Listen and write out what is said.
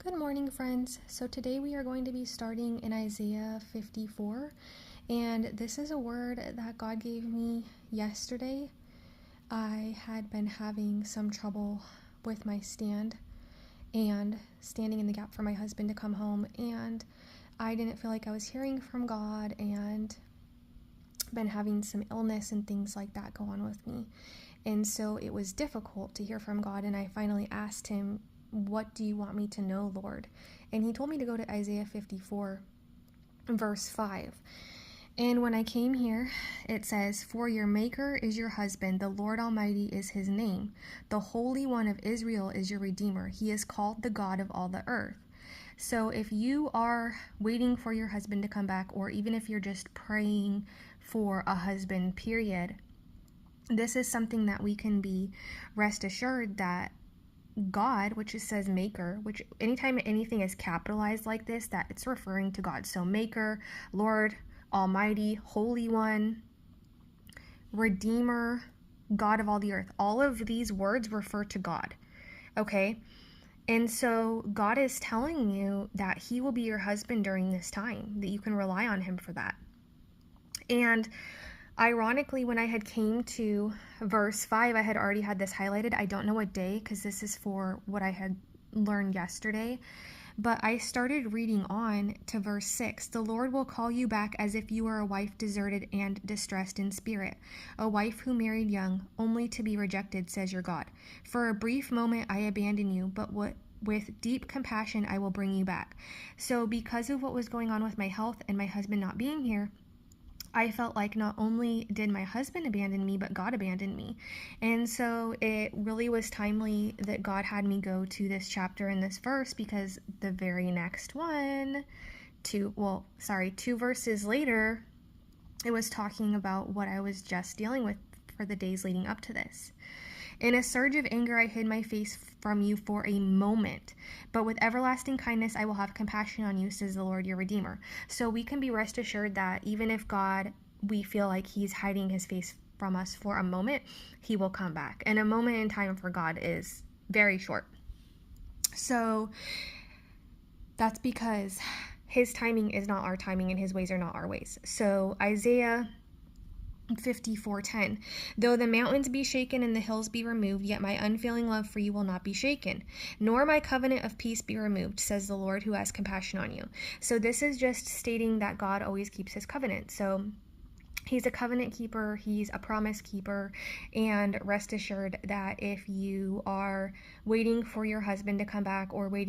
Good morning, friends. So today we are going to be starting in Isaiah 54, and this is a word that God gave me yesterday. I had been having some trouble with my stand and standing in the gap for my husband to come home, and I didn't feel like I was hearing from God and been having some illness and things like that go on with me. And so it was difficult to hear from God, and I finally asked him, "What do you want me to know, Lord?" And he told me to go to Isaiah 54, verse 5. And when I came here, it says, "For your Maker is your husband, the Lord Almighty is his name. The Holy One of Israel is your Redeemer. He is called the God of all the earth." So if you are waiting for your husband to come back, or even if you're just praying for a husband, period, this is something that we can be rest assured that God, which it says Maker, which anytime anything is capitalized like this, that it's referring to God. So Maker, Lord, Almighty, Holy One, Redeemer, God of all the earth. All of these words refer to God. Okay? And so God is telling you that he will be your husband during this time, that you can rely on him for that. And ironically, when I had came to verse 5, I had already had this highlighted. I don't know what day, because this is for what I had learned yesterday. But I started reading on to verse 6. "The Lord will call you back as if you were a wife deserted and distressed in spirit, a wife who married young, only to be rejected, says your God. For a brief moment I abandoned you, but with deep compassion I will bring you back." So because of what was going on with my health and my husband not being here, I felt like not only did my husband abandon me, but God abandoned me. And so it really was timely that God had me go to this chapter in this verse, because the very next one, two verses later, it was talking about what I was just dealing with for the days leading up to this. "In a surge of anger I hid my face from you for a moment, but with everlasting kindness I will have compassion on you, says the Lord your Redeemer." So we can be rest assured that even if God, we feel like he's hiding his face from us for a moment, he will come back. And a moment in time for God is very short. So that's because his timing is not our timing and his ways are not our ways. So Isaiah 54:10, "Though the mountains be shaken and the hills be removed, yet my unfailing love for you will not be shaken, nor my covenant of peace be removed, says the Lord who has compassion on you." So this is just stating that God always keeps his covenant. So he's a covenant keeper, he's a promise keeper, and rest assured that if you are waiting for your husband to come back or waiting